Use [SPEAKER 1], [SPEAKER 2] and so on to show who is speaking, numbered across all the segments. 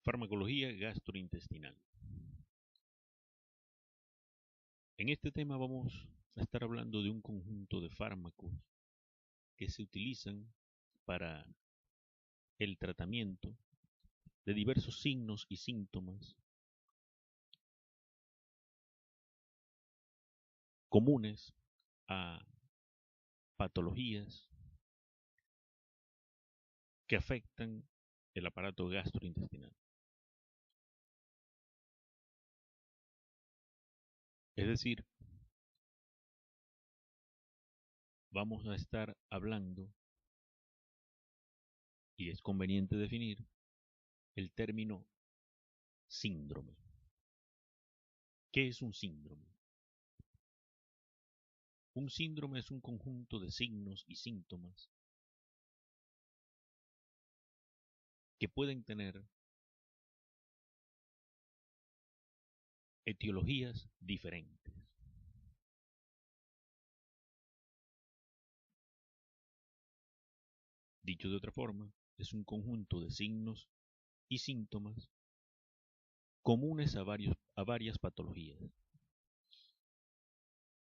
[SPEAKER 1] Farmacología gastrointestinal. En este tema vamos a estar hablando de un conjunto de fármacos que se utilizan para el tratamiento de diversos signos y síntomas comunes a patologías que afectan el aparato gastrointestinal. Es decir, vamos a estar hablando, y es conveniente definir, el término síndrome. ¿Qué es un síndrome? Un síndrome es un conjunto de signos y síntomas que pueden tener etiologías diferentes. Dicho de otra forma, es un conjunto de signos y síntomas comunes a varias patologías.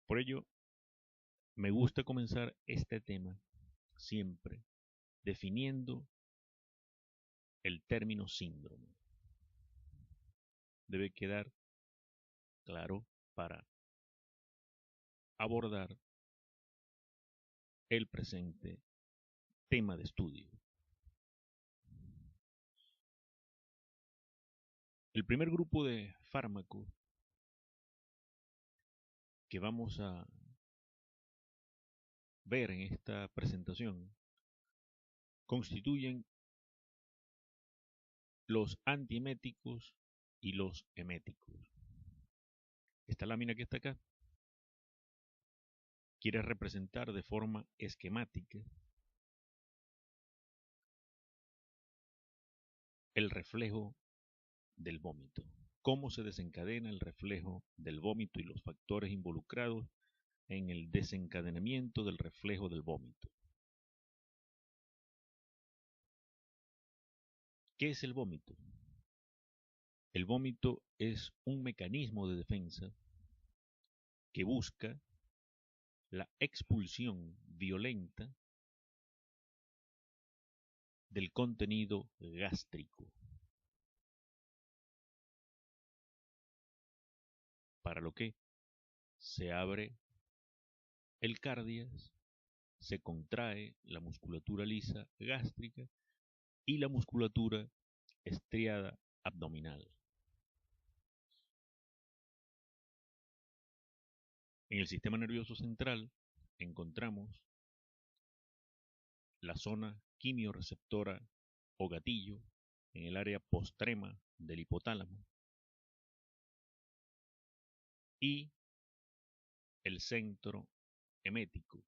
[SPEAKER 1] Por ello, me gusta comenzar este tema siempre definiendo el término síndrome. Debe quedar claro para abordar el presente tema de estudio. El primer grupo de fármacos que vamos a ver en esta presentación constituyen los antieméticos y los eméticos. Esta lámina que está acá quiere representar de forma esquemática el reflejo del vómito, cómo se desencadena el reflejo del vómito y los factores involucrados en el desencadenamiento del reflejo del vómito. ¿Qué es el vómito? El vómito es un mecanismo de defensa que busca la expulsión violenta del contenido gástrico, para lo que se abre el cardias, se contrae la musculatura lisa gástrica y la musculatura estriada abdominal. En el sistema nervioso central encontramos la zona quimiorreceptora o gatillo en el área postrema del hipotálamo y el centro emético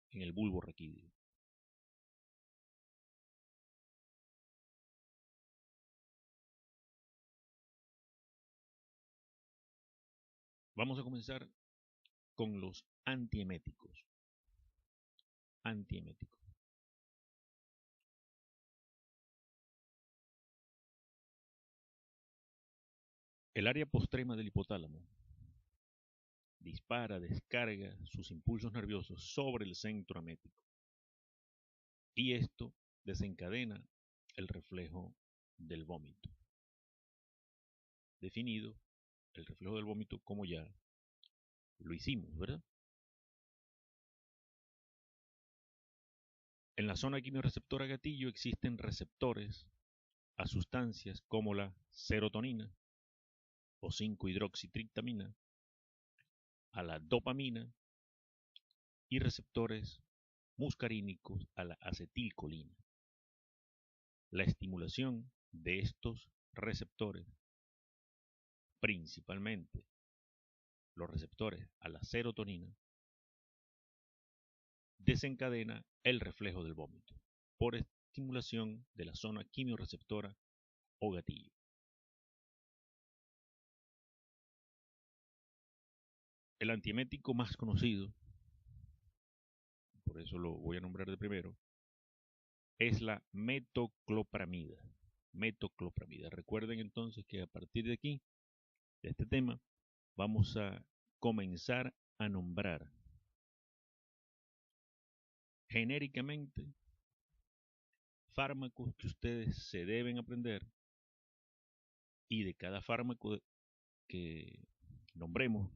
[SPEAKER 1] en el bulbo raquídeo. Vamos a comenzar con los antieméticos. El área postrema del hipotálamo descarga sus impulsos nerviosos sobre el centro emético y esto desencadena el reflejo del vómito. Definido el reflejo del vómito como ya lo hicimos, ¿verdad? En la zona quimiorreceptora gatillo existen receptores a sustancias como la serotonina o 5-hidroxitriptamina, a la dopamina y receptores muscarínicos a la acetilcolina. La estimulación de estos receptores, principalmente los receptores a la serotonina, desencadena el reflejo del vómito por estimulación de la zona quimiorreceptora o gatillo. El antiemético más conocido, por eso lo voy a nombrar de primero, es la metoclopramida. metoclopramida. Recuerden entonces que a partir de aquí, de este tema, vamos a comenzar a nombrar genéricamente fármacos que ustedes se deben aprender, y de cada fármaco que nombremos,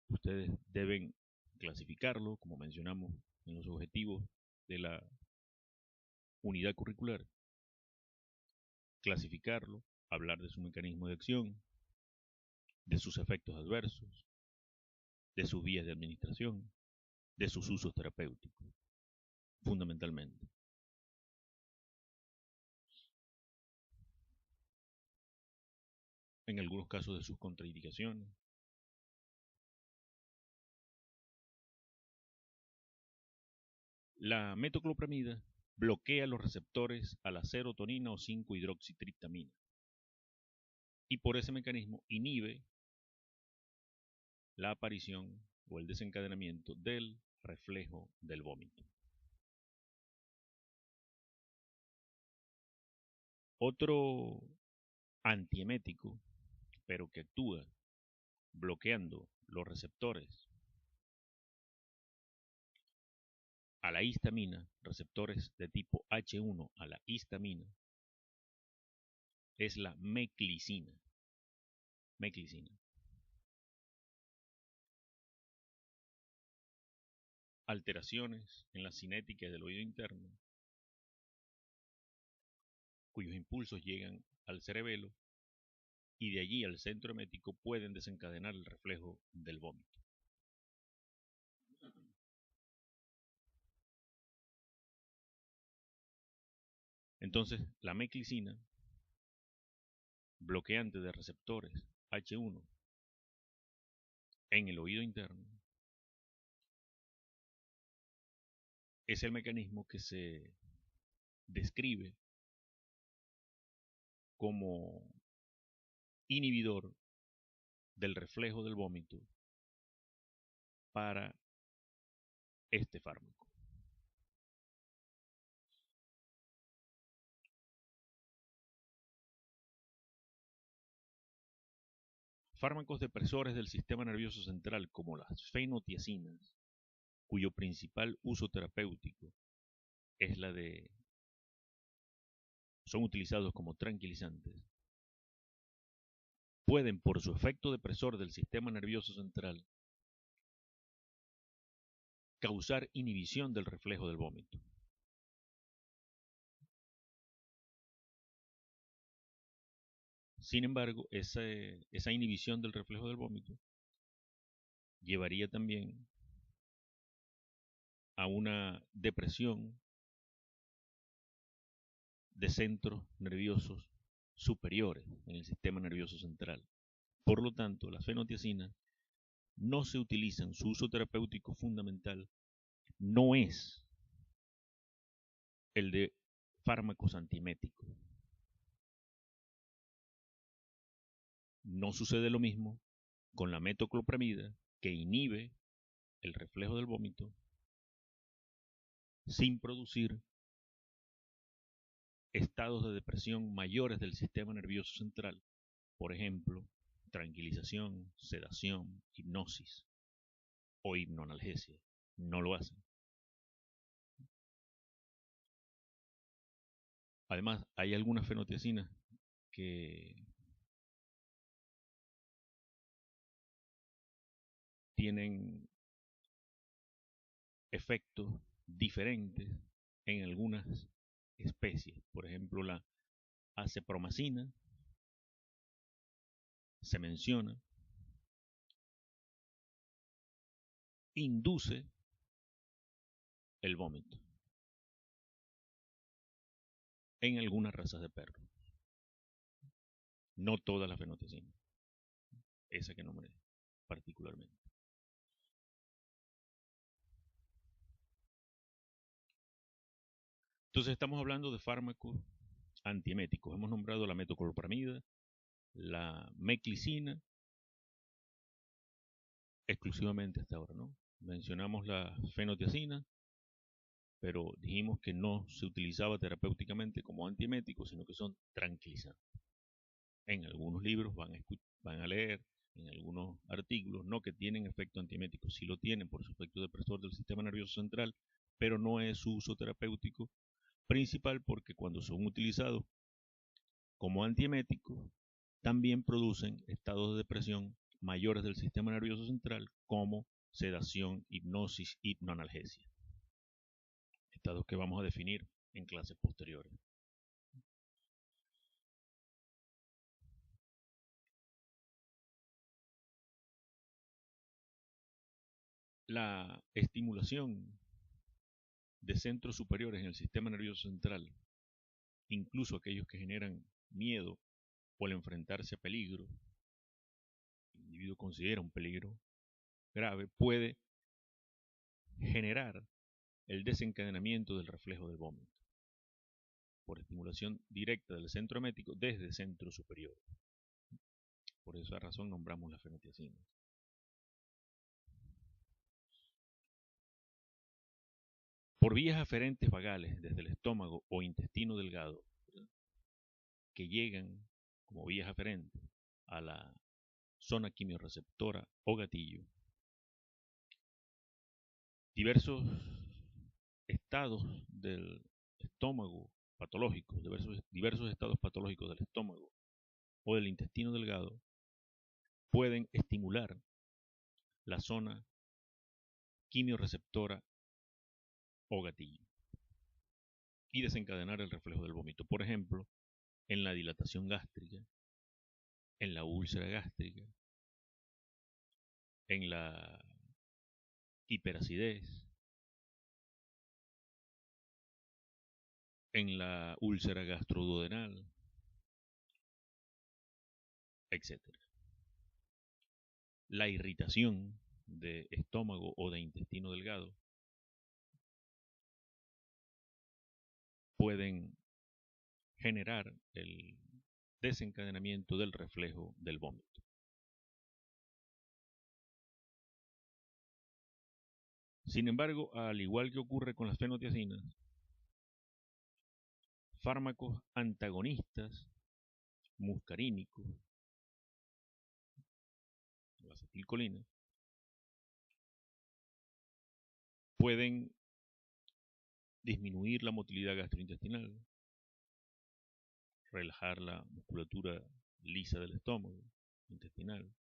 [SPEAKER 1] ustedes deben clasificarlo, como mencionamos en los objetivos de la unidad curricular, clasificarlo, hablar de su mecanismo de acción, de sus efectos adversos, de sus vías de administración, de sus usos terapéuticos, fundamentalmente. En algunos casos de sus contraindicaciones. La metoclopramida bloquea los receptores a la serotonina o 5-hidroxitriptamina y por ese mecanismo inhibe la aparición o el desencadenamiento del reflejo del vómito. Otro antiemético, pero que actúa bloqueando los receptores a la histamina, receptores de tipo H1 a la histamina, es la meclicina. Alteraciones en la cinética del oído interno, cuyos impulsos llegan al cerebelo y de allí al centro emético pueden desencadenar el reflejo del vómito. Entonces, la meclicina, bloqueante de receptores H1 en el oído interno, es el mecanismo que se describe como inhibidor del reflejo del vómito para este fármaco. Fármacos depresores del sistema nervioso central como las fenotiacinas, cuyo principal uso terapéutico es son utilizados como tranquilizantes, pueden por su efecto depresor del sistema nervioso central causar inhibición del reflejo del vómito. Sin embargo, esa inhibición del reflejo del vómito llevaría también a una depresión de centros nerviosos superiores en el sistema nervioso central. Por lo tanto, las fenotiacinas no se utilizan, su uso terapéutico fundamental no es el de fármacos antieméticos. No sucede lo mismo con la metoclopramida, que inhibe el reflejo del vómito sin producir estados de depresión mayores del sistema nervioso central, por ejemplo, tranquilización, sedación, hipnosis o hipnoanalgesia. No lo hacen. Además, hay algunas fenotiacinas que tienen efectos diferentes en algunas especies. Por ejemplo, la acepromacina se menciona, induce el vómito en algunas razas de perros. No todas las fenotiacinas, esa que nombré particularmente. Entonces estamos hablando de fármacos antieméticos. Hemos nombrado la metoclopramida, la meclicina, exclusivamente hasta ahora, ¿no? Mencionamos la fenotiacina, pero dijimos que no se utilizaba terapéuticamente como antiemético, sino que son tranquilizantes. En algunos libros van a leer, en algunos artículos, no que tienen efecto antiemético, sí lo tienen por su efecto depresor del sistema nervioso central, pero no es su uso terapéutico principal, porque cuando son utilizados como antieméticos, también producen estados de depresión mayores del sistema nervioso central, como sedación, hipnosis, hipnoanalgesia. Estados que vamos a definir en clases posteriores. La estimulación de centros superiores en el sistema nervioso central, incluso aquellos que generan miedo o al enfrentarse a peligro, el individuo considera un peligro grave, puede generar el desencadenamiento del reflejo del vómito por estimulación directa del centro emético desde centros superiores. Por esa razón nombramos las fenotiacinas. Por vías aferentes vagales desde el estómago o intestino delgado, que llegan como vías aferentes a la zona quimiorreceptora o gatillo, diversos estados del estómago patológicos, diversos estados patológicos del estómago o del intestino delgado pueden estimular la zona quimiorreceptora o gatillo y desencadenar el reflejo del vómito. Por ejemplo, en la dilatación gástrica, en la úlcera gástrica, en la hiperacidez, en la úlcera gastroduodenal, etc. La irritación de estómago o de intestino delgado pueden generar el desencadenamiento del reflejo del vómito. Sin embargo, al igual que ocurre con las fenotiacinas, fármacos antagonistas muscarínicos, la acetilcolina, pueden disminuir la motilidad gastrointestinal, relajar la musculatura lisa del estómago intestinal,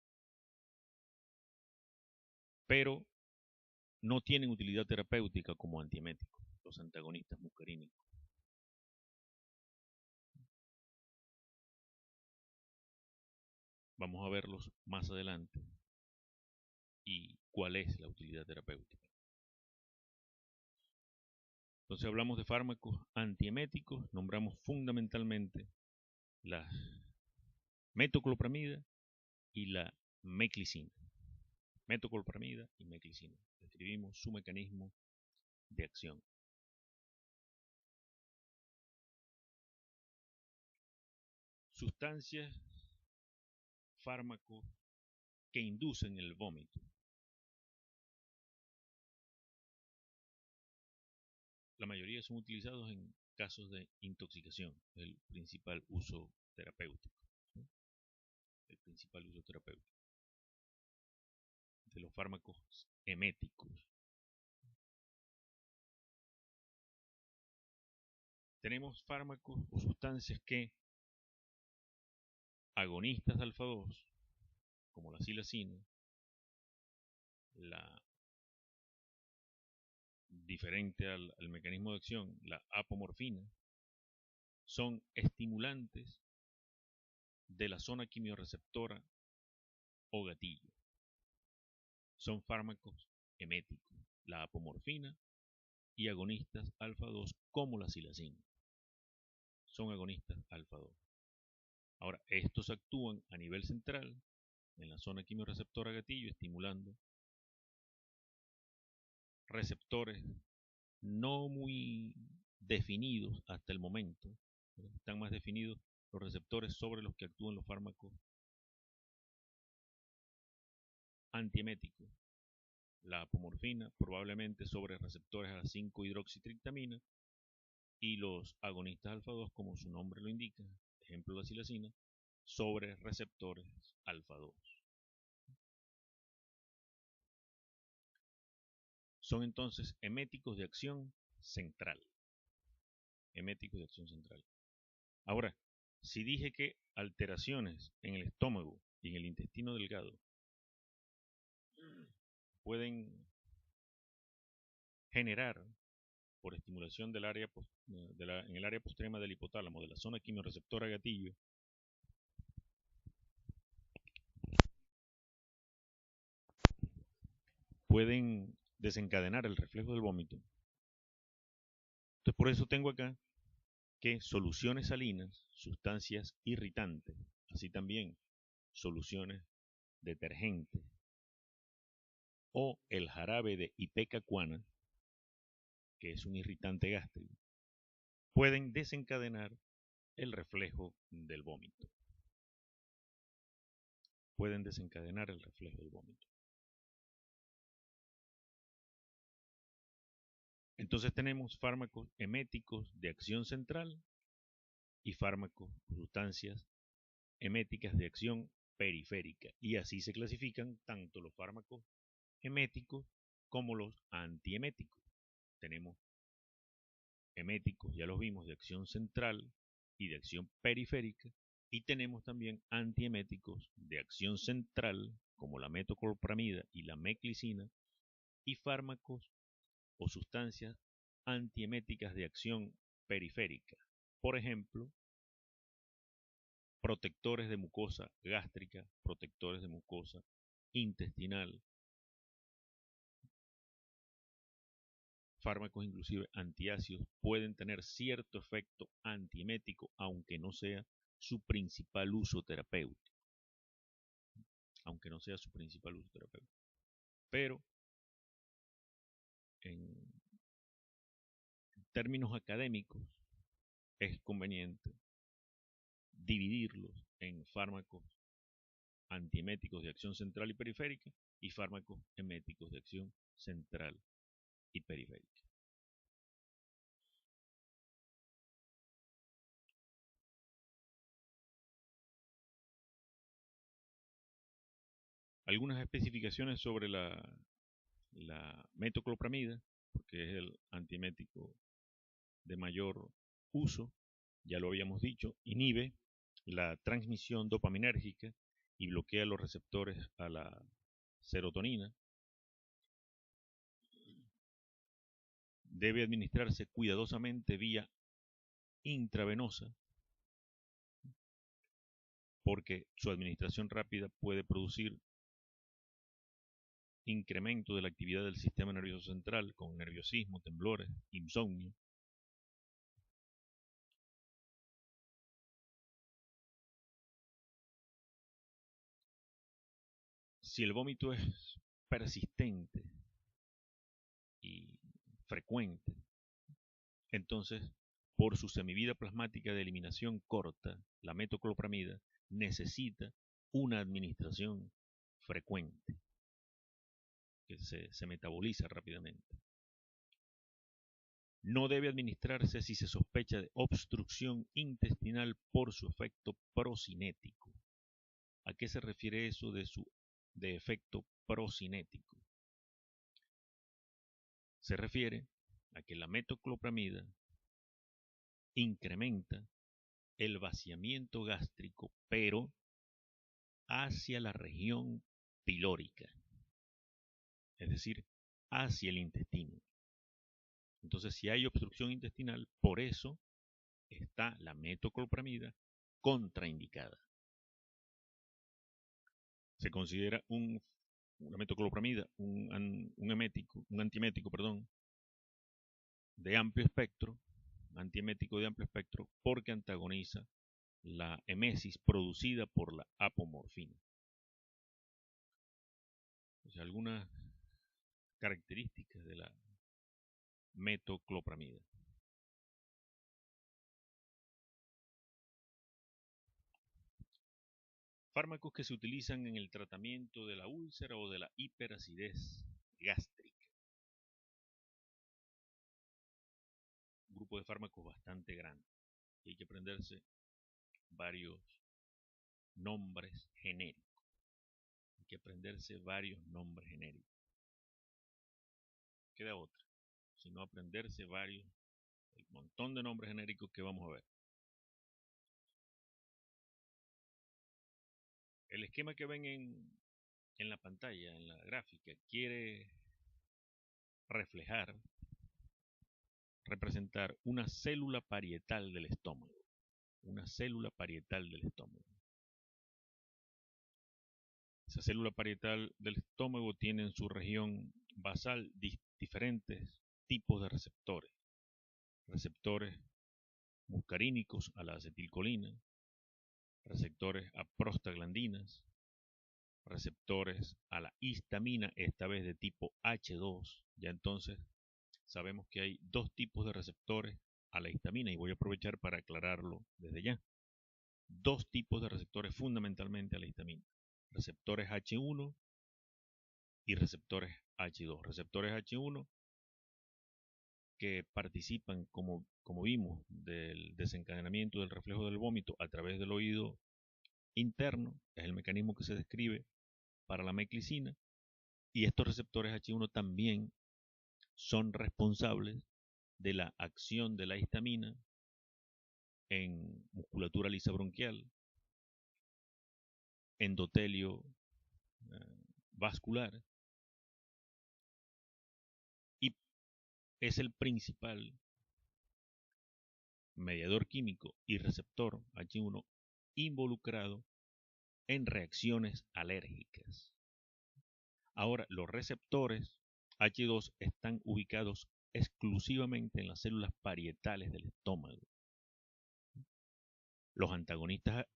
[SPEAKER 1] pero no tienen utilidad terapéutica como antieméticos, los antagonistas muscarínicos. Vamos a verlos más adelante y cuál es la utilidad terapéutica. Entonces hablamos de fármacos antieméticos, nombramos fundamentalmente la metoclopramida y la meclicina. Metoclopramida y meclicina. Describimos su mecanismo de acción. Sustancias, fármacos que inducen el vómito. La mayoría son utilizados en casos de intoxicación, el principal uso terapéutico. ¿Sí? El principal uso terapéutico de los fármacos eméticos. Tenemos fármacos o sustancias que, agonistas de alfa 2, como la silacina, la diferente al mecanismo de acción, la apomorfina, son estimulantes de la zona quimiorreceptora o gatillo. Son fármacos eméticos, la apomorfina y agonistas alfa 2 como la silacina. Son agonistas alfa 2. Ahora, estos actúan a nivel central en la zona quimiorreceptora gatillo, estimulando receptores no muy definidos hasta el momento. Están más definidos los receptores sobre los que actúan los fármacos antieméticos, la apomorfina probablemente sobre receptores a 5-hidroxitriptamina y los agonistas alfa 2, como su nombre lo indica, ejemplo la silacina, sobre receptores alfa 2. Son entonces eméticos de acción central. Eméticos de acción central. Ahora, si dije que alteraciones en el estómago y en el intestino delgado pueden generar, por estimulación del área en el área postrema del hipotálamo, de la zona quimiorreceptora gatillo, pueden desencadenar el reflejo del vómito. Entonces, por eso tengo acá que soluciones salinas, sustancias irritantes, así también soluciones detergentes o el jarabe de ipecacuana, que es un irritante gástrico, pueden desencadenar el reflejo del vómito. Pueden desencadenar el reflejo del vómito. Entonces tenemos fármacos eméticos de acción central y fármacos o sustancias eméticas de acción periférica. Y así se clasifican tanto los fármacos eméticos como los antieméticos. Tenemos eméticos, ya los vimos, de acción central y de acción periférica, y tenemos también antieméticos de acción central, como la metoclopramida y la meclicina, y fármacos o sustancias antieméticas de acción periférica. Por ejemplo, protectores de mucosa gástrica, protectores de mucosa intestinal, fármacos inclusive antiácidos pueden tener cierto efecto antiemético, aunque no sea su principal uso terapéutico. Aunque no sea su principal uso terapéutico. Pero en términos académicos es conveniente dividirlos en fármacos antieméticos de acción central y periférica y fármacos eméticos de acción central y periférica. Algunas especificaciones sobre la metoclopramida, porque es el antiemético de mayor uso, ya lo habíamos dicho, inhibe la transmisión dopaminérgica y bloquea los receptores a la serotonina. Debe administrarse cuidadosamente vía intravenosa, porque su administración rápida puede producir incremento de la actividad del sistema nervioso central con nerviosismo, temblores, insomnio. Si el vómito es persistente y frecuente, entonces, por su semivida plasmática de eliminación corta, la metoclopramida necesita una administración frecuente, que se metaboliza rápidamente. No debe administrarse si se sospecha de obstrucción intestinal por su efecto procinético. ¿A qué se refiere eso de efecto procinético? Se refiere a que la metoclopramida incrementa el vaciamiento gástrico, pero hacia la región pilórica, es decir, hacia el intestino. Entonces, si hay obstrucción intestinal, por eso está la metoclopramida contraindicada. Se considera una metoclopramida, un antiemético, de amplio espectro, antiemético de amplio espectro, porque antagoniza la emesis producida por la apomorfina. O sea, algunas características de la metoclopramida. Fármacos que se utilizan en el tratamiento de la úlcera o de la hiperacidez gástrica. Un grupo de fármacos bastante grande. Y hay que aprenderse varios nombres genéricos. Hay que aprenderse varios nombres genéricos. Queda otra, sino aprenderse varios, el montón de nombres genéricos que vamos a ver. El esquema que ven en la pantalla, en la gráfica, quiere reflejar, representar una célula parietal del estómago. Una célula parietal del estómago. Esa célula parietal del estómago tiene en su región basal diferentes tipos de receptores. Receptores muscarínicos a la acetilcolina, receptores a prostaglandinas, receptores a la histamina, esta vez de tipo H2. Ya entonces sabemos que hay dos tipos de receptores a la histamina y voy a aprovechar para aclararlo desde ya. Dos tipos de receptores fundamentalmente a la histamina. Receptores H1 y receptores H2. Receptores H1 que participan, como vimos, del desencadenamiento del reflejo del vómito a través del oído interno, es el mecanismo que se describe para la meclicina, y estos receptores H1 también son responsables de la acción de la histamina en musculatura lisa bronquial, endotelio vascular, y es el principal mediador químico y receptor H1 involucrado en reacciones alérgicas. Ahora, los receptores H2 están ubicados exclusivamente en las células parietales del estómago. Los antagonistas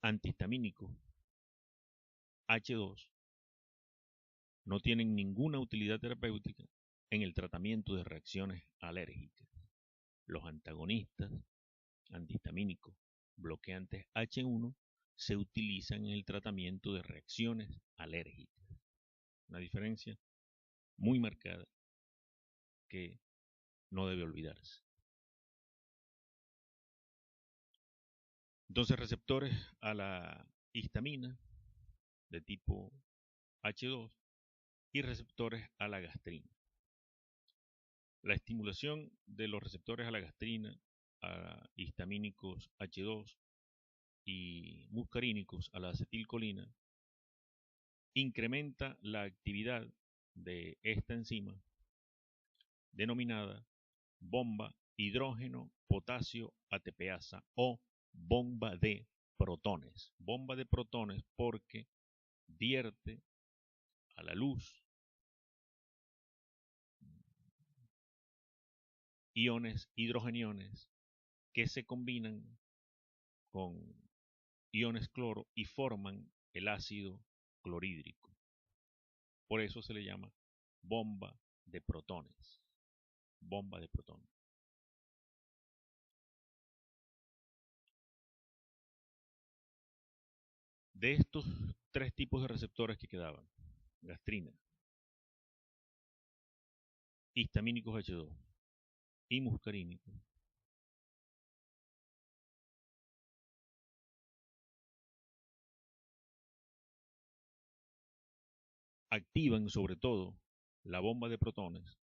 [SPEAKER 1] antihistamínicos H2 no tienen ninguna utilidad terapéutica en el tratamiento de reacciones alérgicas. Los antagonistas antihistamínicos bloqueantes H1 se utilizan en el tratamiento de reacciones alérgicas. Una diferencia muy marcada que no debe olvidarse. Entonces, receptores a la histamina de tipo H2 y receptores a la gastrina. La estimulación de los receptores a la gastrina, a histamínicos H2 y muscarínicos a la acetilcolina incrementa la actividad de esta enzima denominada bomba hidrógeno potasio ATPasa o bomba de protones. Bomba de protones porque vierte a la luz iones hidrogeniones que se combinan con iones cloro y forman el ácido clorhídrico. Por eso se le llama bomba de protones. Bomba de protones. De estos tres tipos de receptores que quedaban, gastrina, histamínicos H2 y muscarínicos, activan sobre todo la bomba de protones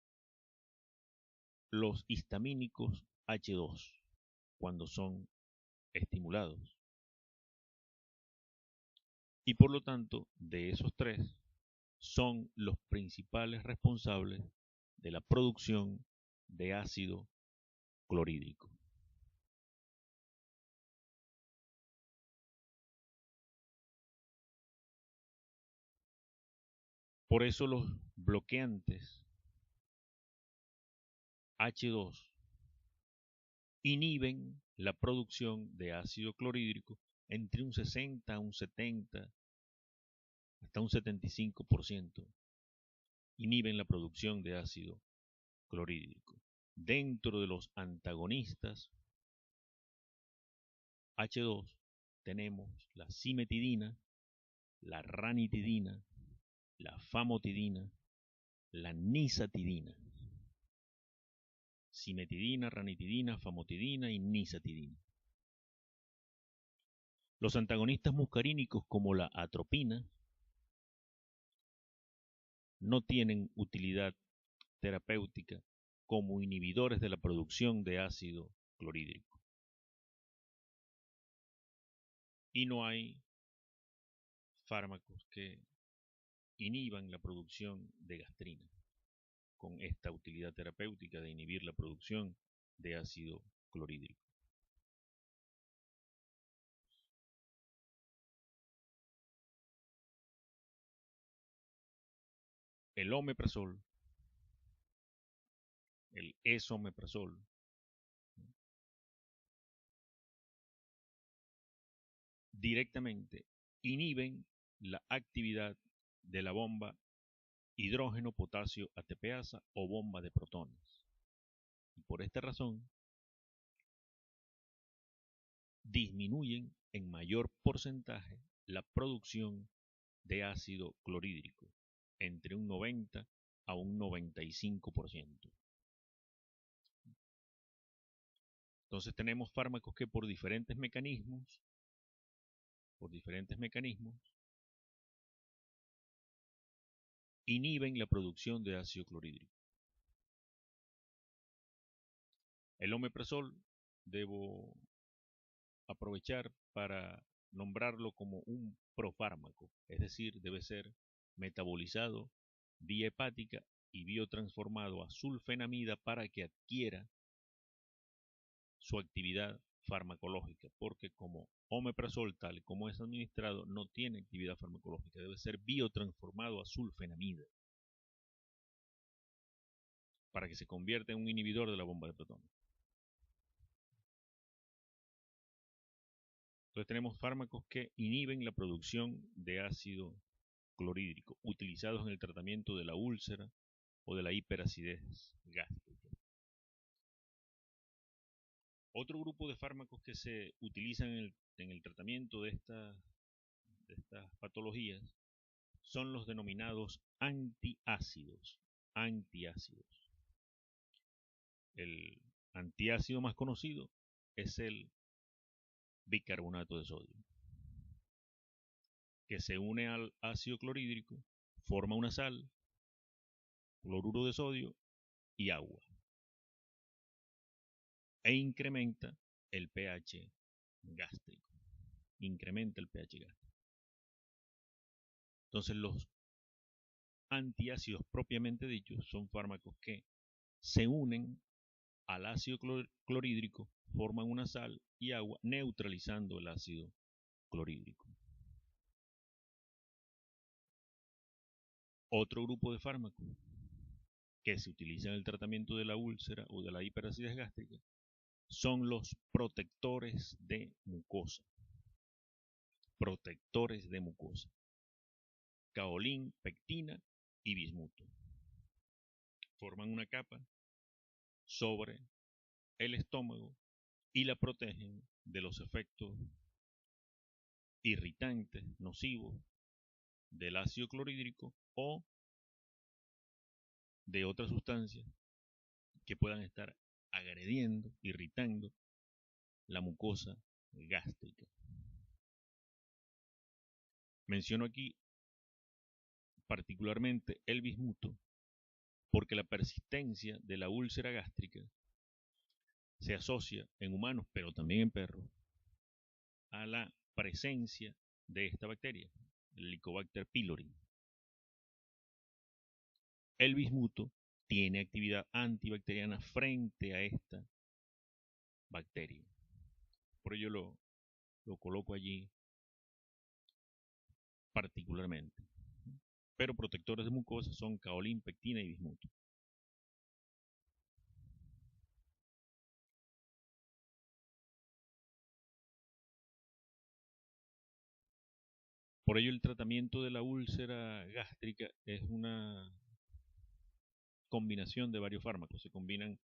[SPEAKER 1] los histamínicos H2 cuando son estimulados. Y por lo tanto, de esos tres, son los principales responsables de la producción de ácido clorhídrico. Por eso los bloqueantes H2 inhiben la producción de ácido clorhídrico entre un 60, un 70, hasta un 75%. Inhiben la producción de ácido clorhídrico. Dentro de los antagonistas H2 tenemos la cimetidina, la ranitidina, la famotidina, la nisatidina. Cimetidina, ranitidina, famotidina y nisatidina. Los antagonistas muscarínicos como la atropina no tienen utilidad terapéutica como inhibidores de la producción de ácido clorhídrico. Y no hay fármacos que inhiban la producción de gastrina con esta utilidad terapéutica de inhibir la producción de ácido clorhídrico. El omeprazol, el esomeprazol, directamente inhiben la actividad de la bomba hidrógeno potasio ATPasa o bomba de protones. Y por esta razón disminuyen en mayor porcentaje la producción de ácido clorhídrico, entre un 90 a un 95%. Entonces tenemos fármacos que por diferentes mecanismos, inhiben la producción de ácido clorhídrico. El omeprazol debo aprovechar para nombrarlo como un profármaco, es decir, debe ser metabolizado vía hepática y biotransformado a sulfenamida para que adquiera su actividad farmacológica, porque como omeprazol tal como es administrado no tiene actividad farmacológica, debe ser biotransformado a sulfenamida para que se convierta en un inhibidor de la bomba de protones. Entonces tenemos fármacos que inhiben la producción de ácido clorhídrico utilizados en el tratamiento de la úlcera o de la hiperacidez gástrica. Otro grupo de fármacos que se utilizan en el tratamiento de estas patologías son los denominados antiácidos. El antiácido más conocido es el bicarbonato de sodio, que se une al ácido clorhídrico, forma una sal, cloruro de sodio y agua, e incrementa el pH gástrico. Entonces los antiácidos propiamente dichos son fármacos que se unen al ácido clorhídrico, forman una sal y agua, neutralizando el ácido clorhídrico. Otro grupo de fármacos que se utiliza en el tratamiento de la úlcera o de la hiperacidez gástrica son los protectores de mucosa. Caolín, pectina y bismuto. Forman una capa sobre el estómago y la protegen de los efectos irritantes, nocivos del ácido clorhídrico o de otras sustancias que puedan estar agrediendo, irritando la mucosa gástrica. Menciono aquí particularmente el bismuto porque la persistencia de la úlcera gástrica se asocia en humanos, pero también en perros, a la presencia de esta bacteria, el Helicobacter pylori. El bismuto tiene actividad antibacteriana frente a esta bacteria. Por ello lo coloco allí particularmente. Pero protectores de mucosa son caolín, pectina y bismuto. Por ello el tratamiento de la úlcera gástrica es una combinación de varios fármacos. Se combinan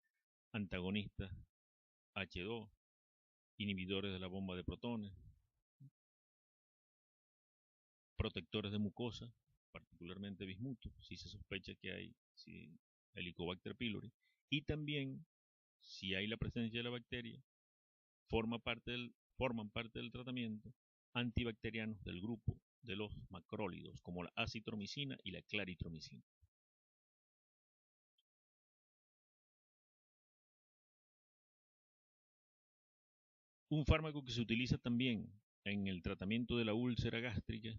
[SPEAKER 1] antagonistas H2, inhibidores de la bomba de protones, protectores de mucosa particularmente bismuto, si se sospecha que hay Helicobacter pylori, y también, si hay la presencia de la bacteria, forman parte del tratamiento antibacterianos del grupo de los macrólidos, como la acitromicina y la claritromicina. Un fármaco que se utiliza también en el tratamiento de la úlcera gástrica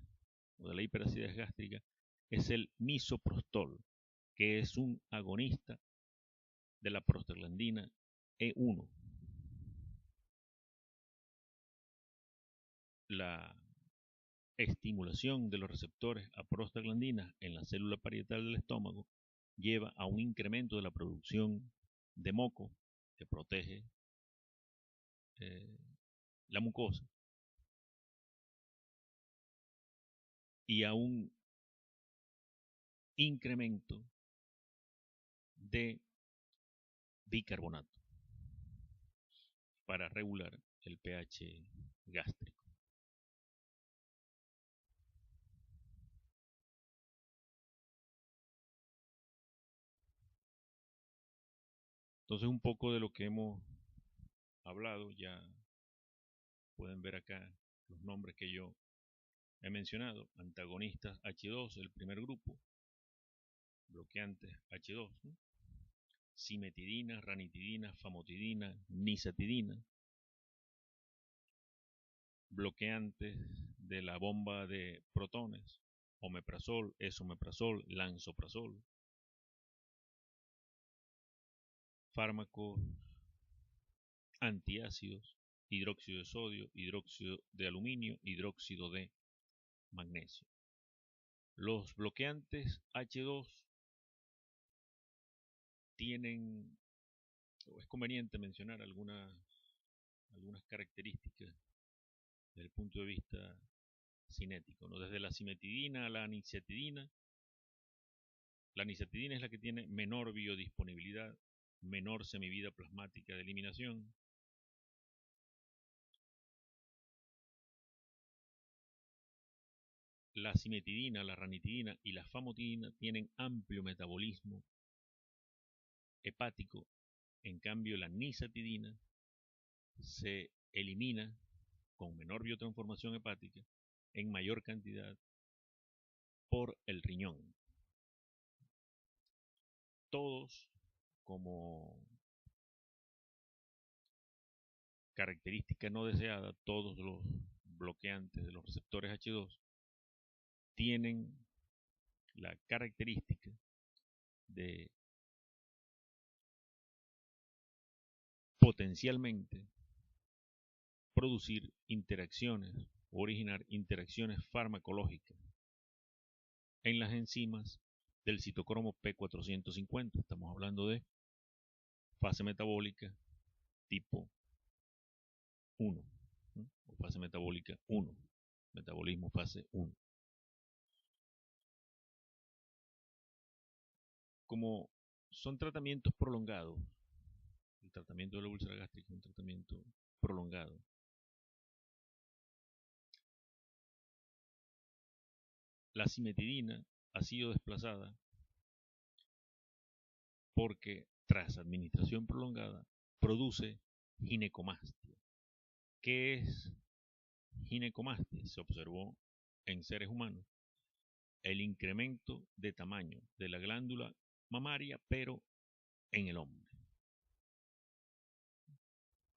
[SPEAKER 1] o de la hiperacidez gástrica es el misoprostol, que es un agonista de la prostaglandina E1. La estimulación de los receptores a prostaglandinas en la célula parietal del estómago lleva a un incremento de la producción de moco que protege la mucosa y a un incremento de bicarbonato para regular el pH gástrico. Entonces, un poco de lo que hemos hablado, ya pueden ver acá los nombres que yo he mencionado: antagonistas H2, el primer grupo, bloqueantes H2, ¿no? Cimetidina, ranitidina, famotidina, nizatidina, bloqueantes de la bomba de protones, omeprazol, esomeprazol, lansoprazol, fármacos antiácidos, hidróxido de sodio, hidróxido de aluminio, hidróxido de magnesio. Los bloqueantes H2 tienen, es conveniente mencionar algunas características desde el punto de vista cinético, ¿no? Desde la cimetidina a la nicetidina. La nicetidina es la que tiene menor biodisponibilidad, menor semivida plasmática de eliminación. La cimetidina, la ranitidina y la famotidina tienen amplio metabolismo hepático. En cambio, la nizatidina se elimina con menor biotransformación hepática en mayor cantidad por el riñón. Todos, como característica no deseada, todos los bloqueantes de los receptores H2 tienen la característica de potencialmente producir interacciones o originar interacciones farmacológicas en las enzimas del citocromo P450. Estamos hablando de fase metabólica tipo 1, ¿no? O fase metabólica 1, metabolismo fase 1. Como son tratamientos prolongados, el tratamiento de la úlcera gástrica es un tratamiento prolongado, la cimetidina ha sido desplazada porque tras administración prolongada produce ginecomastia. ¿Qué es ginecomastia? Se observó en seres humanos el incremento de tamaño de la glándula mamaria, pero en el hombre.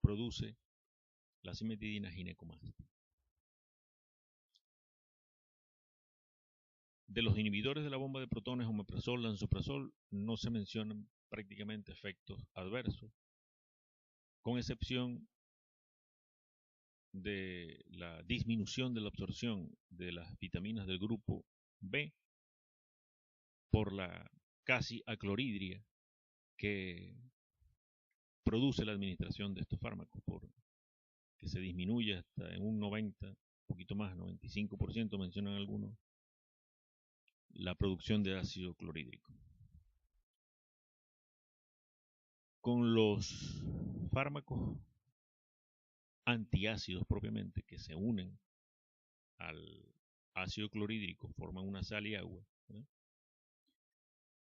[SPEAKER 1] Produce la cimetidina ginecomastia. De los inhibidores de la bomba de protones, omeprazol, lansoprazol, no se mencionan prácticamente efectos adversos, con excepción de la disminución de la absorción de las vitaminas del grupo B por la casi acloridria que produce la administración de estos fármacos, por que se disminuye hasta en un 90, un poquito más, 95% mencionan algunos, la producción de ácido clorhídrico. Con los fármacos antiácidos propiamente que se unen al ácido clorhídrico forman una sal y agua, ¿verdad?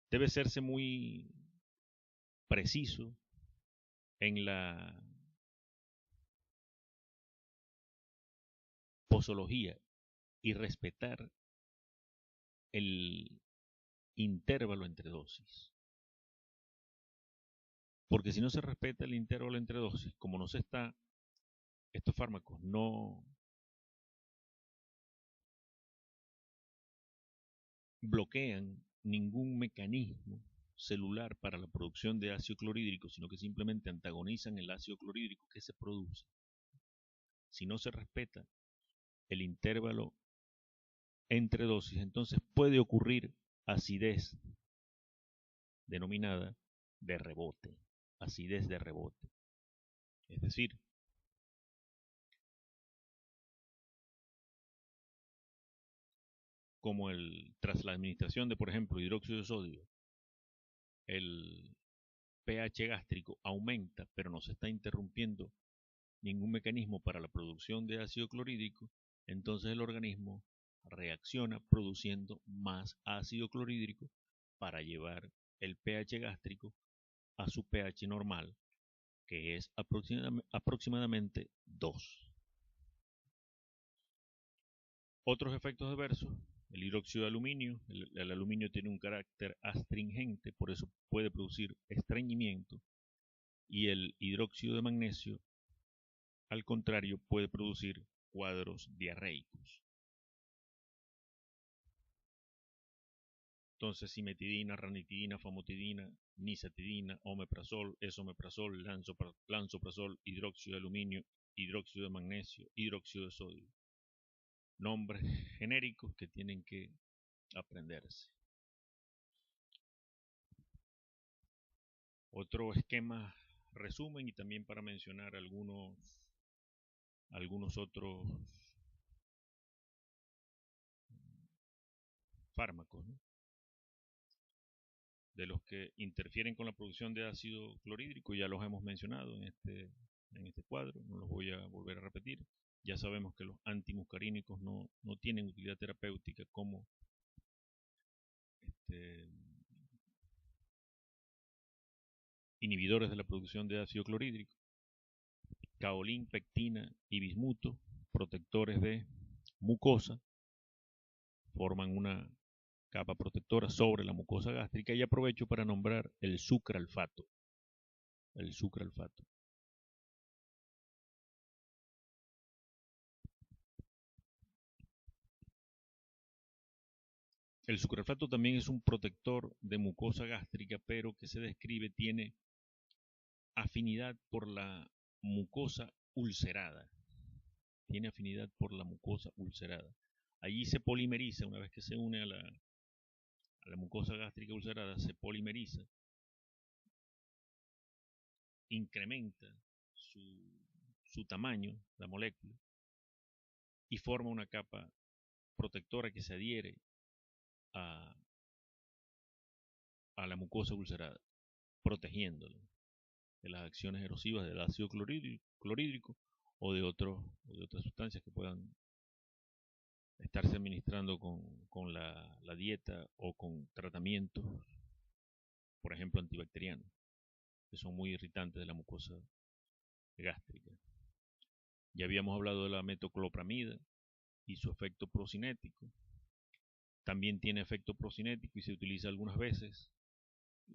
[SPEAKER 1] Debe serse muy preciso en la posología y respetar el intervalo entre dosis. Porque si no se respeta el intervalo entre dosis, como no se está, estos fármacos no bloquean ningún mecanismo celular para la producción de ácido clorhídrico, sino que simplemente antagonizan el ácido clorhídrico que se produce. Si no se respeta el intervalo entre dosis, entonces puede ocurrir acidez denominada de rebote, acidez de rebote. Es decir, como tras la administración de, por ejemplo, hidróxido de sodio, el pH gástrico aumenta, pero no se está interrumpiendo ningún mecanismo para la producción de ácido clorhídrico, entonces el organismo reacciona produciendo más ácido clorhídrico para llevar el pH gástrico a su pH normal, que es aproximadamente 2. Otros efectos adversos: el hidróxido de aluminio. El aluminio tiene un carácter astringente, por eso puede producir estreñimiento, y el hidróxido de magnesio, al contrario, puede producir cuadros diarreicos. Entonces, cimetidina, ranitidina, famotidina, nisatidina, omeprazol, esomeprazol, lansoprazol, hidróxido de aluminio, hidróxido de magnesio, hidróxido de sodio. Nombres genéricos que tienen que aprenderse. Otro esquema resumen y también para mencionar algunos otros fármacos, ¿no?, de los que interfieren con la producción de ácido clorhídrico. Ya los hemos mencionado en este cuadro, no los voy a volver a repetir. Ya sabemos que los antimuscarínicos no tienen utilidad terapéutica como inhibidores de la producción de ácido clorhídrico. Caolín, pectina y bismuto, protectores de mucosa, forman una capa protectora sobre la mucosa gástrica. Y aprovecho para nombrar el sucralfato. El sucralfato. El sucralfato también es un protector de mucosa gástrica, pero que se describe tiene afinidad por la mucosa ulcerada. Tiene afinidad por la mucosa ulcerada. Allí se polimeriza, una vez que se une a la mucosa gástrica ulcerada, se polimeriza, incrementa su tamaño, la molécula, y forma una capa protectora que se adhiere a la mucosa ulcerada, protegiéndola de las acciones erosivas del ácido clorhídrico o de otras sustancias que puedan estarse administrando con la dieta o con tratamientos, por ejemplo, antibacterianos, que son muy irritantes de la mucosa gástrica. Ya habíamos hablado de la metoclopramida y su efecto procinético. También tiene efecto procinético y se utiliza algunas veces.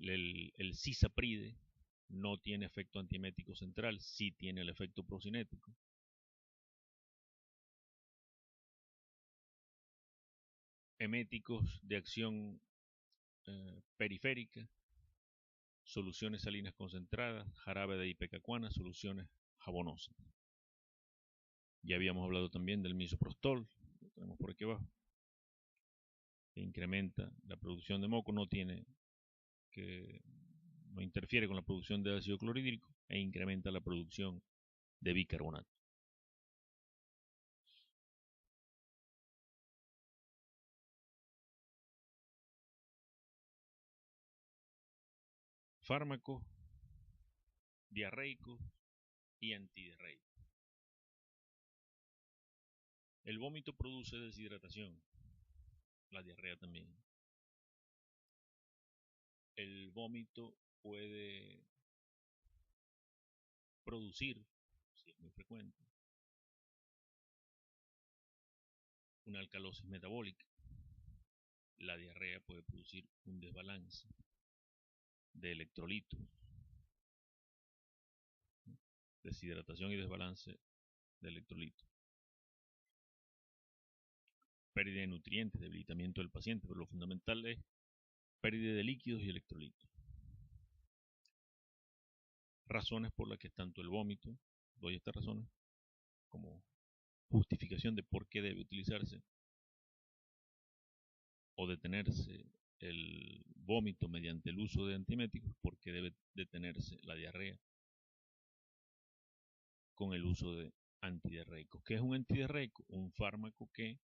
[SPEAKER 1] El cisapride no tiene efecto antiemético central, sí tiene el efecto procinético. Eméticos de acción periférica, soluciones salinas concentradas, jarabe de ipecacuana, soluciones jabonosas. Ya habíamos hablado también del misoprostol, lo tenemos por aquí abajo, que incrementa la producción de moco, no interfiere con la producción de ácido clorhídrico e incrementa la producción de bicarbonato. Fármacos diarreicos y antidiarreicos. El vómito produce deshidratación, la diarrea también. El vómito puede producir, si es muy frecuente, una alcalosis metabólica. La diarrea puede producir un desbalance de electrolitos, deshidratación y desbalance de electrolitos, pérdida de nutrientes, debilitamiento del paciente, pero lo fundamental es pérdida de líquidos y electrolitos. Razones por las que tanto el vómito, doy estas razones como justificación de por qué debe utilizarse o detenerse el vómito mediante el uso de antieméticos, por qué debe detenerse la diarrea con el uso de antidiarreicos. ¿Qué es un antidiarreico? Un fármaco que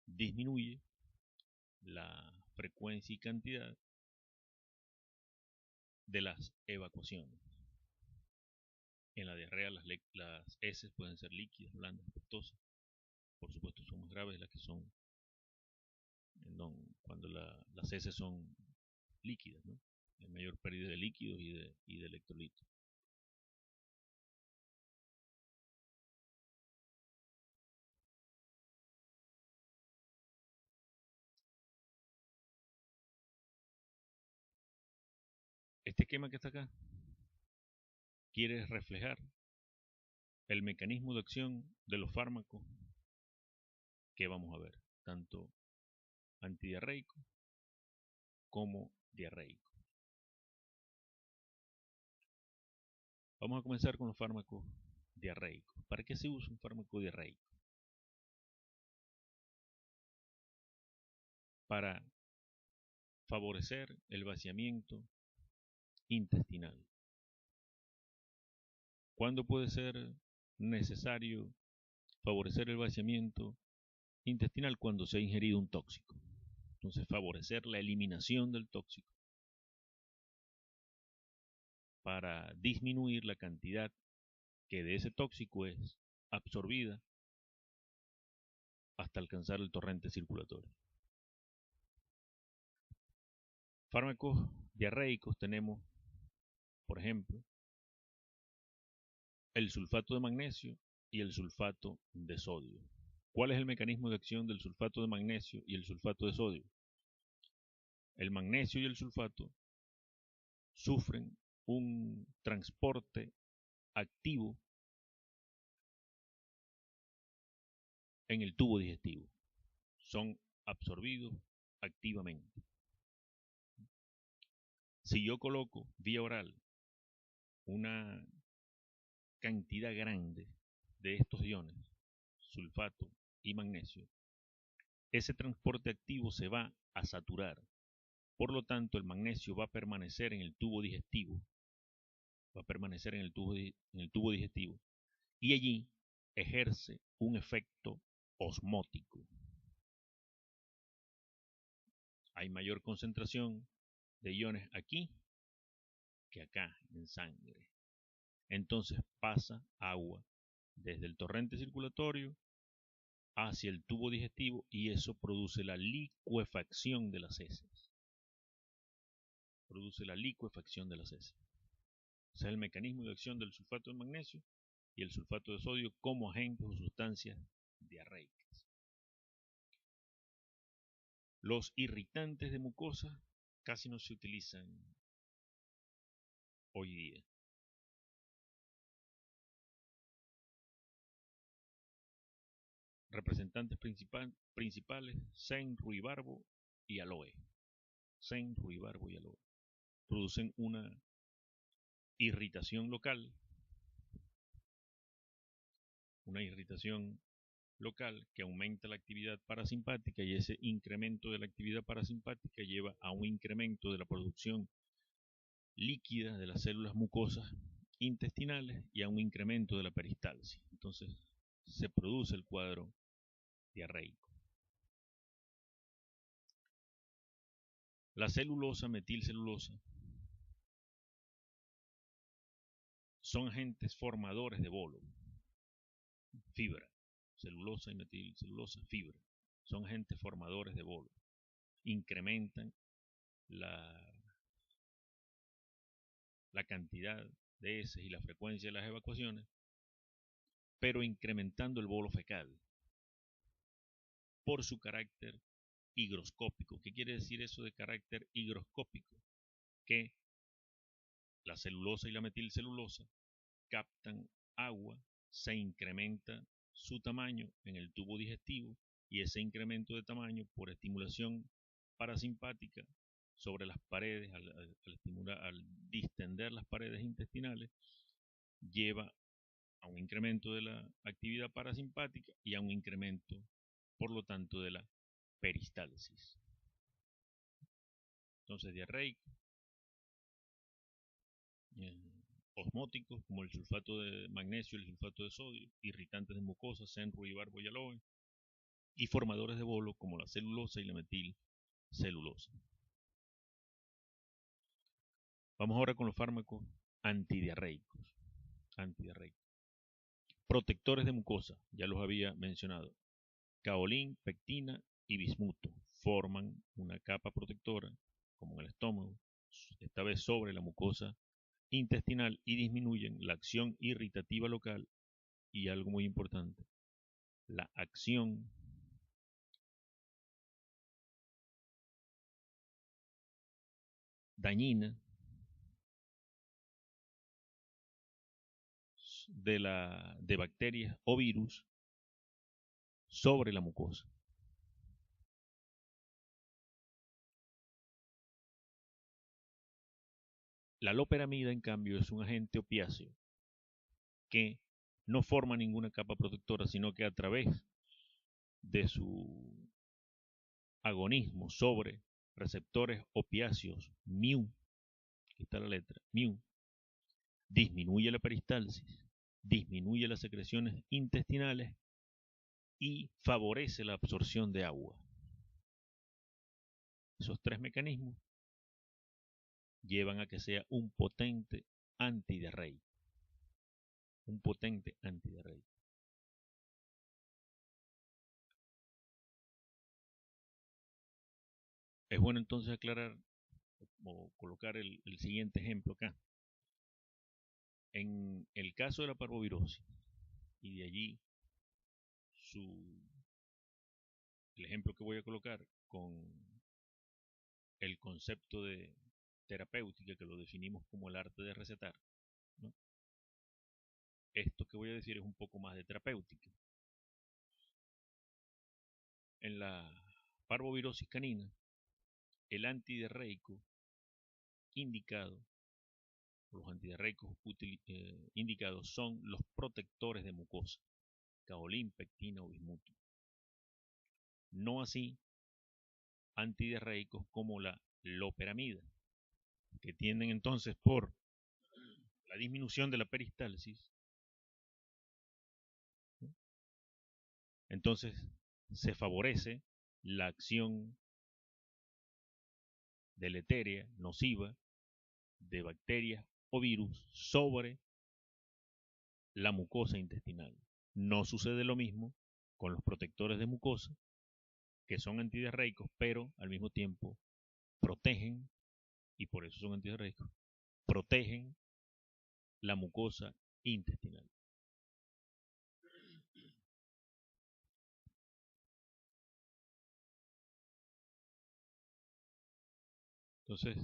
[SPEAKER 1] disminuye la frecuencia y cantidad de las evacuaciones. En la diarrea las heces pueden ser líquidas, blandas, pastosas. Por supuesto son más graves las que son cuando las heces son líquidas, ¿no? Hay mayor pérdida de líquidos y de electrolitos. Este esquema que está acá quiere reflejar el mecanismo de acción de los fármacos que vamos a ver, tanto antidiarreico como diarreico. Vamos a comenzar con los fármacos diarreicos. ¿Para qué se usa un fármaco diarreico? Para favorecer el vaciamiento intestinal. ¿Cuándo puede ser necesario favorecer el vaciamiento intestinal? Cuando se ha ingerido un tóxico. Entonces, favorecer la eliminación del tóxico para disminuir la cantidad que de ese tóxico es absorbida hasta alcanzar el torrente circulatorio. Fármacos diarreicos tenemos, por ejemplo, el sulfato de magnesio y el sulfato de sodio. ¿Cuál es el mecanismo de acción del sulfato de magnesio y el sulfato de sodio? El magnesio y el sulfato sufren un transporte activo en el tubo digestivo. Son absorbidos activamente. Si yo coloco vía oral una cantidad grande de estos iones, sulfato y magnesio, ese transporte activo se va a saturar. Por lo tanto, el magnesio va a permanecer en el tubo digestivo, y allí ejerce un efecto osmótico. Hay mayor concentración de iones aquí que acá en sangre. Entonces pasa agua desde el torrente circulatorio hacia el tubo digestivo y eso produce la licuefacción de las heces. Ese es el mecanismo de acción del sulfato de magnesio y el sulfato de sodio como agentes o sustancias diarreicas. Los irritantes de mucosa casi no se utilizan hoy día. Representantes principales, sen, ruibarbo y aloe. Producen una irritación local que aumenta la actividad parasimpática y ese incremento de la actividad parasimpática lleva a un incremento de la producción líquida de las células mucosas intestinales y a un incremento de la peristalsis. Entonces se produce el cuadro diarreico. La celulosa, metilcelulosa, son agentes formadores de bolo, fibra. celulosa y metilcelulosa, fibra. Son agentes formadores de bolo. Incrementan la cantidad de heces y la frecuencia de las evacuaciones, pero incrementando el bolo fecal por su carácter higroscópico. ¿Qué quiere decir eso de carácter higroscópico? Que la celulosa y la metilcelulosa captan agua, se incrementa su tamaño en el tubo digestivo y ese incremento de tamaño por estimulación parasimpática sobre las paredes, al distender las paredes intestinales, lleva a un incremento de la actividad parasimpática y a un incremento, por lo tanto, de la peristalsis. Entonces, diarreico, osmóticos como el sulfato de magnesio, el sulfato de sodio, irritantes de mucosa, senru y barbo y aloe, y formadores de bolo como la celulosa y la metilcelulosa. Vamos ahora con los fármacos antidiarreicos. Protectores de mucosa, ya los había mencionado. Caolín, pectina y bismuto forman una capa protectora, como en el estómago, esta vez sobre la mucosa intestinal, y disminuyen la acción irritativa local y, algo muy importante, la acción dañina de bacterias o virus sobre la mucosa. La loperamida, en cambio, es un agente opiáceo que no forma ninguna capa protectora, sino que a través de su agonismo sobre receptores opiáceos mu, aquí está la letra mu, disminuye la peristalsis, disminuye las secreciones intestinales y favorece la absorción de agua. Esos tres mecanismos llevan a que sea un potente antidiarreico. Es bueno entonces aclarar o colocar el siguiente ejemplo acá. En el caso de la parvovirosis, y de allí el ejemplo que voy a colocar con el concepto de terapéutica, que lo definimos como el arte de recetar, ¿no? Esto que voy a decir es un poco más de terapéutica. En la parvovirosis canina, el antidiarreico indicado, los antidiarreicos indicados son los protectores de mucosa, caolín, pectina o bismuto. No así antidiarreicos como la loperamida, que tienden entonces por la disminución de la peristalsis. Entonces se favorece la acción deletérea, nociva, de bacterias o virus sobre la mucosa intestinal. No sucede lo mismo con los protectores de mucosa, que son antidiarreicos, pero al mismo tiempo protegen, y por eso son antidiarreicos, protegen la mucosa intestinal. Entonces,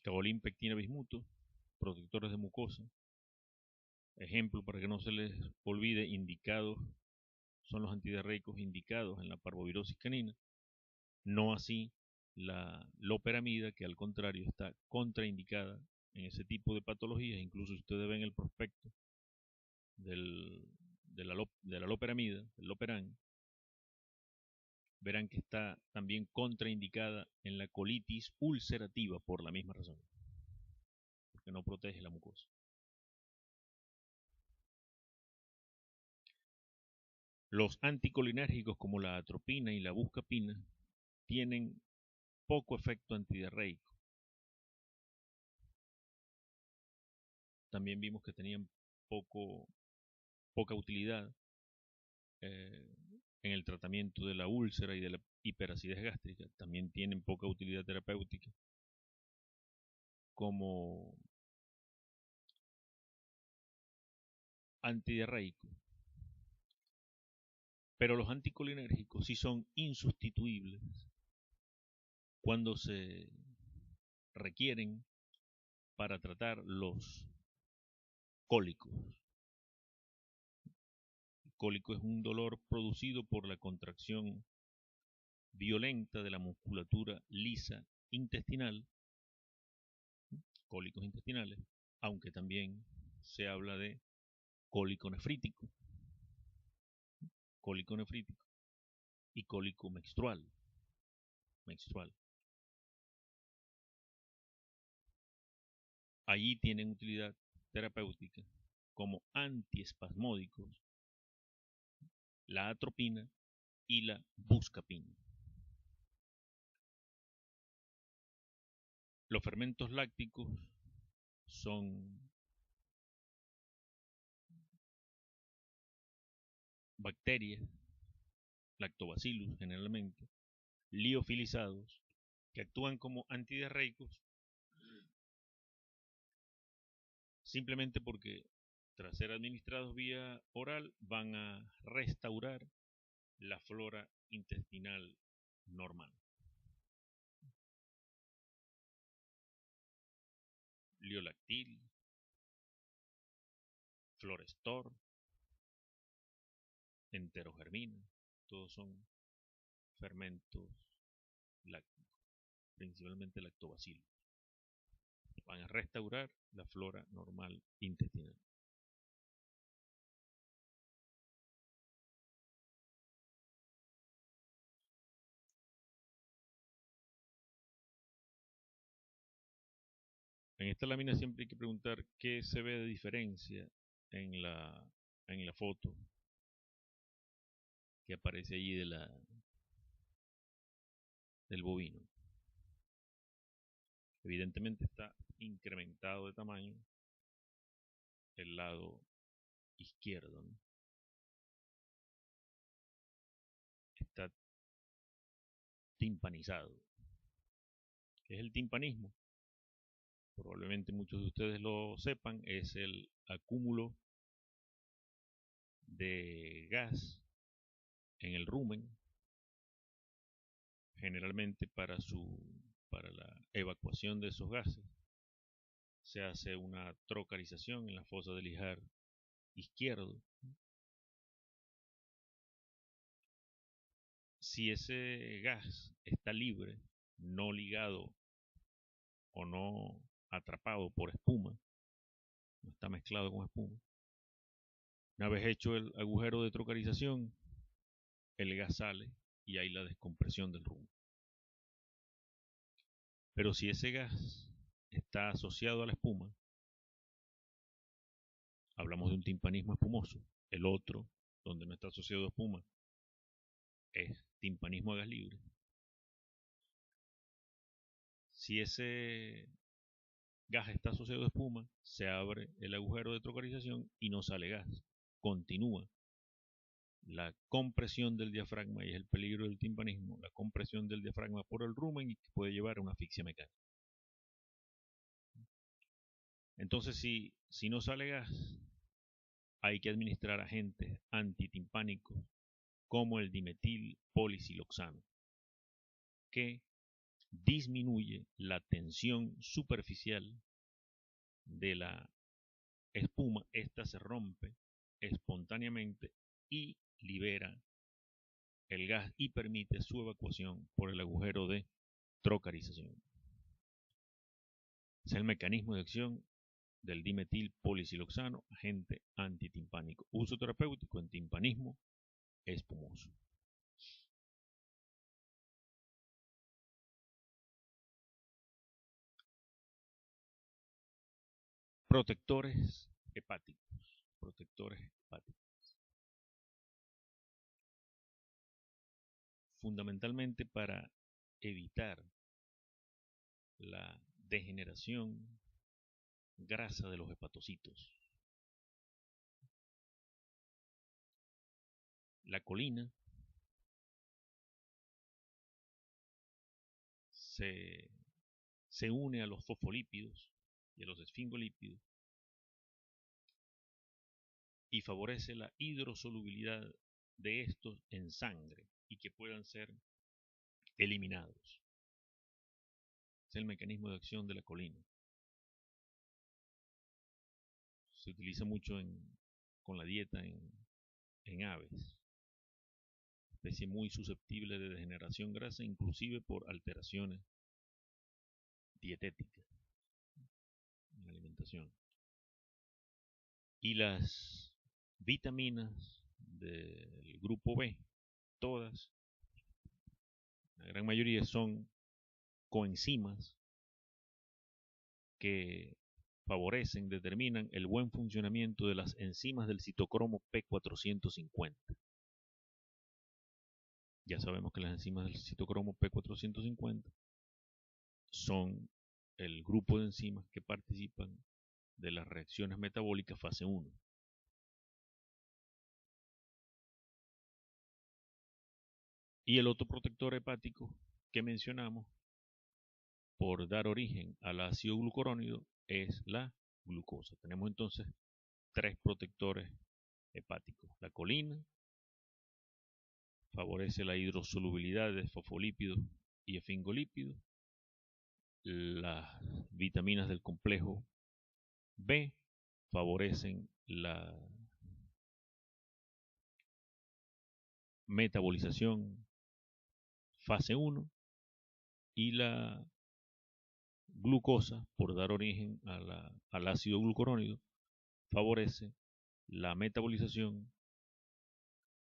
[SPEAKER 1] caolín, pectina, bismuto, protectores de mucosa. Ejemplo, para que no se les olvide, indicados son los antidiarreicos indicados en la parvovirosis canina. No así la loperamida, que al contrario está contraindicada en ese tipo de patologías. Incluso si ustedes ven el prospecto de la loperamida, el loperan, verán que está también contraindicada en la colitis ulcerativa por la misma razón, porque no protege la mucosa. Los anticolinérgicos como la atropina y la buscapina tienen poco efecto antidiarreico. También vimos que tenían poca utilidad en el tratamiento de la úlcera y de la hiperacidez gástrica. También tienen poca utilidad terapéutica como antidiarreico. Pero los anticolinérgicos sí son insustituibles cuando se requieren para tratar los cólicos. El cólico es un dolor producido por la contracción violenta de la musculatura lisa intestinal, cólicos intestinales, aunque también se habla de cólico nefrítico y cólico menstrual. Allí tienen utilidad terapéutica como antiespasmódicos la atropina y la buscapina. Los fermentos lácticos son bacterias, lactobacillus generalmente, liofilizados, que actúan como antidiarreicos simplemente porque tras ser administrados vía oral van a restaurar la flora intestinal normal. Liolactil, Florestor, enterogermina, todos son fermentos lácticos, principalmente lactobacillus. Van a restaurar la flora normal intestinal. En esta lámina siempre hay que preguntar qué se ve de diferencia en la foto que aparece allí del bovino. Evidentemente está incrementado de tamaño el lado izquierdo, ¿no? Está timpanizado. ¿Qué es el timpanismo? Probablemente muchos de ustedes lo sepan, es el acúmulo de gas en el rumen, generalmente para la evacuación de esos gases se hace una trocarización en la fosa del Ijard izquierdo. Si ese gas está libre, no ligado o no atrapado por espuma, no está mezclado con espuma, una vez hecho el agujero de trocarización, el gas sale y hay la descompresión del rumen. Pero si ese gas está asociado a la espuma, hablamos de un timpanismo espumoso. El otro, donde no está asociado a espuma, es timpanismo a gas libre. Si ese gas está asociado a espuma, se abre el agujero de trocarización y no sale gas. Continúa la compresión del diafragma, y es el peligro del timpanismo, la compresión del diafragma por el rumen y que puede llevar a una asfixia mecánica. Entonces, si no sale gas, hay que administrar agentes antitimpánicos como el dimetil polisiloxano, que disminuye la tensión superficial de la espuma. Esta se rompe espontáneamente y libera el gas y permite su evacuación por el agujero de trocarización. Es el mecanismo de acción del dimetil polisiloxano, agente antitimpánico. Uso terapéutico en timpanismo espumoso. Protectores hepáticos. Fundamentalmente para evitar la degeneración grasa de los hepatocitos. La colina se une a los fosfolípidos y a los esfingolípidos y favorece la hidrosolubilidad de estos en sangre y que puedan ser eliminados. Es el mecanismo de acción de la colina. Se utiliza mucho con la dieta en aves, especie muy susceptible de degeneración grasa, inclusive por alteraciones dietéticas en la alimentación. Y las vitaminas del grupo B, todas, la gran mayoría son coenzimas que favorecen, determinan el buen funcionamiento de las enzimas del citocromo P450. Ya sabemos que las enzimas del citocromo P450 son el grupo de enzimas que participan de las reacciones metabólicas fase 1. Y el otro protector hepático que mencionamos por dar origen al ácido glucurónido es la glucosa. Tenemos entonces 3 protectores hepáticos. La colina favorece la hidrosolubilidad de fosfolípidos y esfingolípidos. Las vitaminas del complejo B favorecen la metabolización fase 1 y la glucosa, por dar origen al ácido glucurónido, favorece la metabolización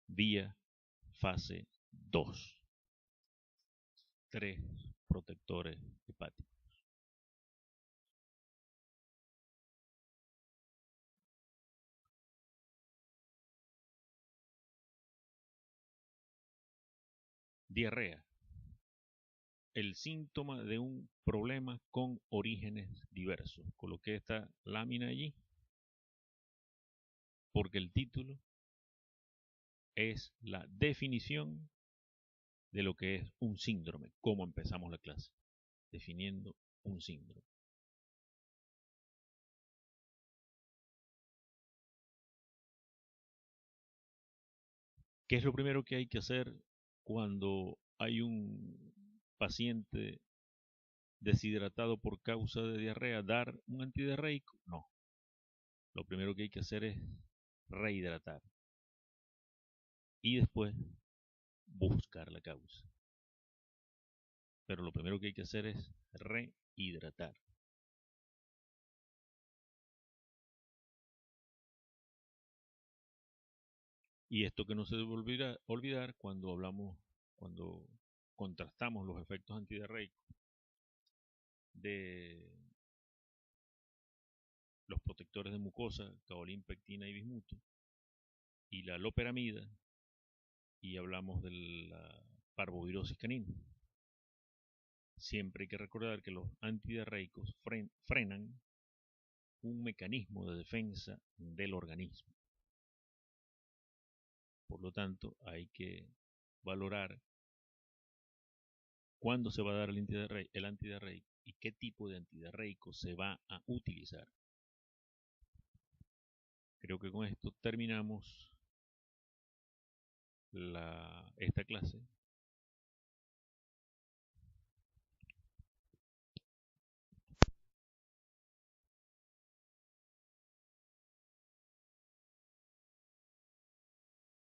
[SPEAKER 1] vía fase 2. 3 protectores hepáticos. Diarrea. El síntoma de un problema con orígenes diversos. Coloqué esta lámina allí porque el título es la definición de lo que es un síndrome, cómo empezamos la clase, definiendo un síndrome. ¿Qué es lo primero que hay que hacer cuando hay un paciente deshidratado por causa de diarrea? ¿Dar un antidiarreico? No. Lo primero que hay que hacer es rehidratar y después buscar la causa. Pero lo primero que hay que hacer es rehidratar. Y esto que no se debe olvidar cuando contrastamos los efectos antidiarreicos de los protectores de mucosa, caolín, pectina y bismuto, y la loperamida, y hablamos de la parvovirosis canina. Siempre hay que recordar que los antidiarreicos frenan un mecanismo de defensa del organismo. Por lo tanto, hay que valorar cuándo se va a dar el antidiarreico y qué tipo de antidiarreico se va a utilizar. Creo que con esto terminamos esta clase.